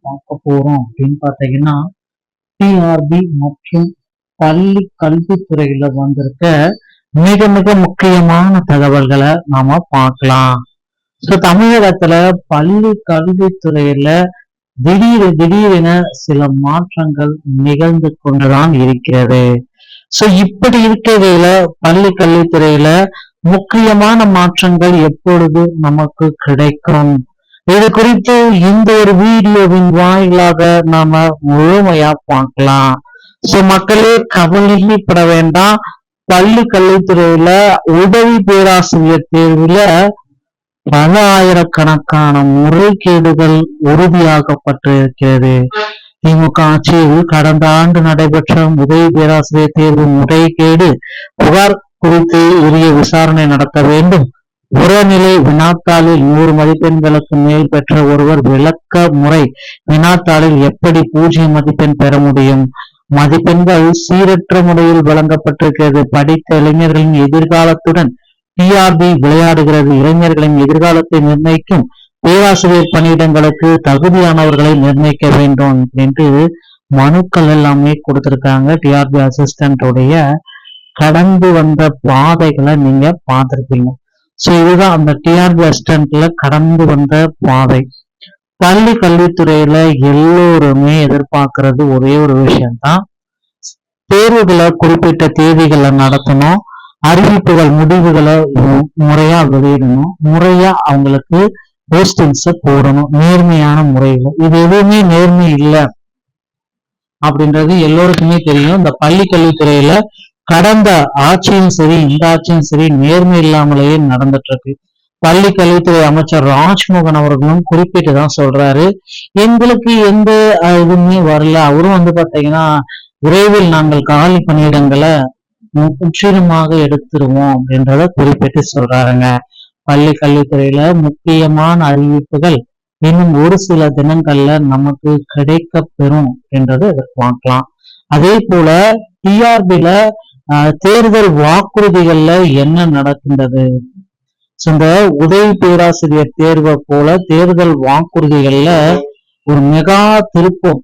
பார்க்க போறோம் அப்படின்னு பார்த்தீங்கன்னா, டிஆர்பி மற்றும் பள்ளி கல்வித்துறையில வந்திருக்க மிக மிக முக்கியமான தகவல்களை நாம பார்க்கலாம். தமிழகத்துல பள்ளி கல்வித்துறையில திடீரென சில மாற்றங்கள் நிகழ்ந்து கொண்டுதான் இருக்கிறது. இப்படி இருக்கையில பள்ளி கல்வித்துறையில முக்கியமான மாற்றங்கள் எப்பொழுது நமக்கு கிடைக்கும், இது குறித்து இந்த ஒரு வீடியோவின் வாயிலாக நாம முழுமையா பார்க்கலாம். மக்களே கவலைப்பட வேண்டாம். பள்ளி கல்வித்துறையில உதவி பேராசிரியர் தேர்வுல பல ஆயிரக்கணக்கான முறைகேடுகள் உறுதியாகப்பட்டிருக்கிறது. திமுக ஆட்சியில் கடந்த ஆண்டு நடைபெற்ற உதவி பேராசிரியர் தேர்வு முறைகேடு புகார் குறித்து உரிய விசாரணை நடத்த வேண்டும். உரநிலை வினாத்தாளில் 100 மதிப்பெண்களுக்கு மேல் பெற்ற ஒருவர் விளக்க முறை வினாத்தாளில் எப்படி 0 மதிப்பெண் பெற முடியும்? மதிப்பெண்கள் சீரற்ற முறையில் வழங்கப்பட்டிருக்கிறது. படித்த இளைஞர்களின் எதிர்காலத்துடன் டிஆர்பி விளையாடுகிறது. இளைஞர்களின் எதிர்காலத்தை நிர்ணயிக்கும் பேராசிரியர் பணியிடங்களுக்கு தகுதியானவர்களை நிர்ணயிக்க வேண்டும் என்று மனுக்கள் எல்லாமே கொடுத்திருக்காங்க. டிஆர்பி அசிஸ்டன்ட் உடைய கடந்து வந்த பாதைகளை நீங்க பார்த்திருப்பீங்க. இதுதான் அந்த டிஆர்பி அசிஸ்டன்ட்ல கடந்து வந்த பாதை. பள்ளி கல்வித்துறையில எல்லோருமே எதிர்பார்க்கிறது ஒரே ஒரு விஷயம்தான், தேர்வுகளை குறிப்பிட்ட தேதிகளை நடத்தணும், அறிவிப்புகள் முடிவுகளை முறையா வெளியிடணும், முறையா அவங்களுக்கு போஸ்டிங்ஸ போடணும் நேர்மையான முறையில. இது எதுவுமே நேர்மை இல்லை அப்படின்றது எல்லோருக்குமே தெரியும். இந்த பள்ளி கல்வித்துறையில கடந்த ஆட்சியும் சரி இந்த ஆட்சியும் சரி நேர்மை இல்லாமலேயே நடந்துட்டு இருக்கு. பள்ளி கல்வித்துறை அமைச்சர் ராஜ்மோகன் அவர்களும் குறிப்பிட்டுதான் சொல்றாரு, எங்களுக்கு எந்த இதுவுமே வரல. அவரும் பாத்தீங்கன்னா விரைவில் நாங்கள் காலி பணியிடங்களை முற்றிலுமாக எடுத்துருவோம் அப்படின்றத குறிப்பிட்டு சொல்றாருங்க. பள்ளி கல்வித்துறையில முக்கியமான அறிவிப்புகள் இன்னும் ஒரு சில தினங்கள்ல நமக்கு கிடைக்க பெறும் என்றதை எதிர்பார்க்கலாம். அதே போல டிஆர்பில தேர்தல் வாக்குறுதிகள்ல என்ன நடக்கின்றது? இந்த உதவி பேராசிரியர் தேர்வை போல தேர்தல் வாக்குறுதிகள்ல ஒரு மெகா திருப்பம்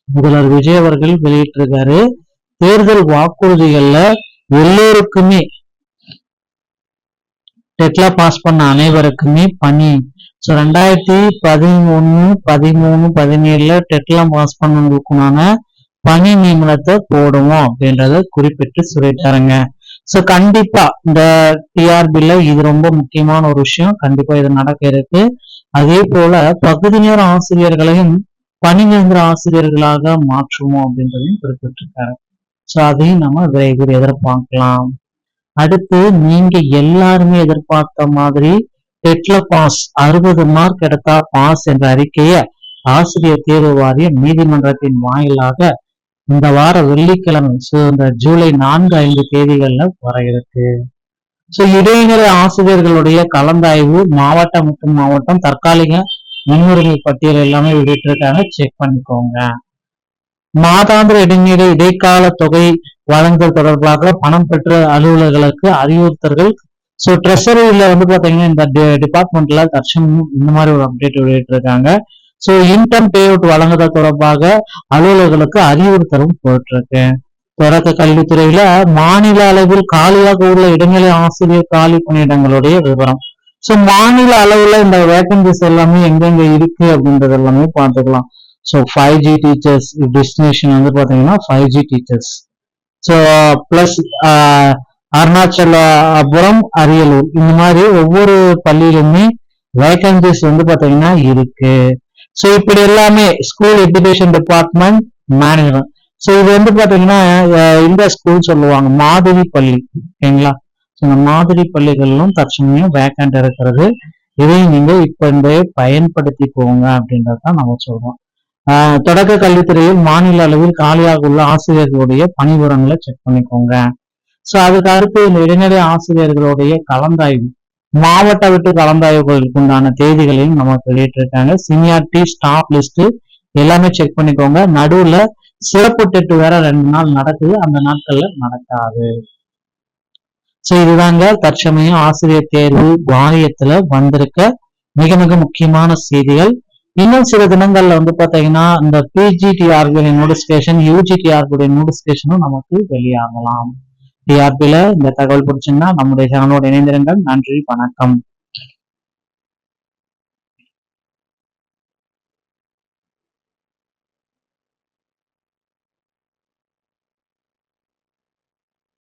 முதல்வர் விஜய் அவர்கள் வெளியிட்டிருக்காரு. தேர்தல் வாக்குறுதிகள்ல எல்லோருக்குமே டெட்ல பாஸ் பண்ண அனைவருக்குமே பணி. 2011, 13, 17 டெட்லாம் பாஸ் பண்ணவங்களுக்குனான பணி நியமனத்தை போடுவோம் அப்படின்றத குறிப்பிட்டு சொல்லிட்டாருங்க. கண்டிப்பா இந்த டிஆர்பில இது ரொம்ப முக்கியமான ஒரு விஷயம். கண்டிப்பா இது நடக்க இருக்கு. அதே போல பகுதி நேர ஆசிரியர்களையும் பணி நிரந்தர ஆசிரியர்களாக மாற்றுவோம் அப்படின்றதையும் குறிப்பிட்டிருக்காரு. அதையும் நம்ம விரைவில் எதிர்பார்க்கலாம். அடுத்து நீங்க எல்லாருமே எதிர்பார்த்த மாதிரி டெட்ல பாஸ் 60 மார்க் எடுத்தா பாஸ் என்ற அறிக்கையை ஆசிரியர் தேர்வு வாரிய நீதிமன்றத்தின் வாயிலாக இந்த வார வெள்ளிக்கிழமை இந்த ஜூலை 4, 5 தேதிகள்ல வர இருக்கு. இடைநிலை ஆசிரியர்களுடைய கலந்தாய்வு மாவட்டம் மற்றும் மாவட்டம் தற்காலிக முன்னுரிமை பட்டியல் எல்லாமே வெளியிட்டிருக்காங்க, செக் பண்ணிக்கோங்க. மாதாந்திர இடைநிலை இடைக்கால தொகை வழங்குதல் தொடர்பாக பணம் பெற்ற அலுவலர்களுக்கு அறிவுறுத்தல்கள். ட்ரெஷரியில பாத்தீங்கன்னா இந்த டிபார்ட்மெண்ட்ல தற்சமயம் இந்த மாதிரி ஒரு அப்டேட் வெளியிட்டு இருக்காங்க. இன்கம் பே அவுட் வழங்குதல் தொடர்பாக அலுவலர்களுக்கு அறிவுறுத்தலும் போயிட்டு தொடக்க கல்வித்துறையில மாநில அளவில் காலியாக உள்ள இடைநிலை ஆசிரியர் காலி பணியிடங்களுடைய விவரம். மாநில அளவுல இந்த வேகன்சிஸ் எல்லாமே எங்கெங்க இருக்கு அப்படின்றது எல்லாமே பார்த்துக்கலாம். 5G டீச்சர்ஸ் டெஸ்டினேஷன் பாத்தீங்கன்னா 5G teachers. Plus Arunachalapuram, Ariyalur இந்த மாதிரி ஒவ்வொரு பள்ளியிலுமே வேகன்சிஸ் பாத்தீங்கன்னா இருக்கு. இப்படி எல்லாமே ஸ்கூல் எஜுகேஷன் டிபார்ட்மெண்ட் மேனேஜ்மெண்ட். இது பாத்தீங்கன்னா இந்த ஸ்கூல் சொல்லுவாங்க மாதிரி பள்ளி, ஓகேங்களா? இந்த மாதிரி பள்ளிகளிலும் தற்சமயம் வேக்கண்ட் இருக்கிறது. இதையும் நீங்க இப்ப பயன்படுத்தி போங்க அப்படின்றதான் நம்ம சொல்றோம். தொடக்க கல்வித்துறையில் மாநில அளவில் காலியாக உள்ள ஆசிரியர்களுடைய பணிபுரங்களை செக் பண்ணிக்கோங்க. அதுக்கு அடுத்து இந்த இடைநிலை ஆசிரியர்களுடைய கலந்தாய்வு மாவட்ட விட்டு கலந்தாய்வுகளுக்கு உண்டான தேதிகளையும் நமக்கு வெளியிட்டிருக்காங்க. சீனியாரிட்டி, ஸ்டாஃப் லிஸ்ட் எல்லாமே செக் பண்ணிக்கோங்க. நடுவுல சிறப்பு டெட் வேற 2 நாள் நடக்குது, அந்த நாட்கள்ல நடக்காது. இதுதாங்க தற்சமயம் ஆசிரியர் தேர்வு வாரியத்துல வந்திருக்க மிக மிக முக்கியமான செய்திகள். இன்னும் சில தினங்கள்ல வந்து பாத்தீங்கன்னா இந்த பிஜிடிஆர்பி நோட்டிபிகேஷன், யூஜிடிஆர்பி நோட்டிபிகேஷனும் நமக்கு வெளியாகலாம். டிஆர்பில இந்த தகவல் பிடிச்சிருந்தா நம்முடைய சேனலோட இணைந்திருங்கள். நன்றி, வணக்கம்.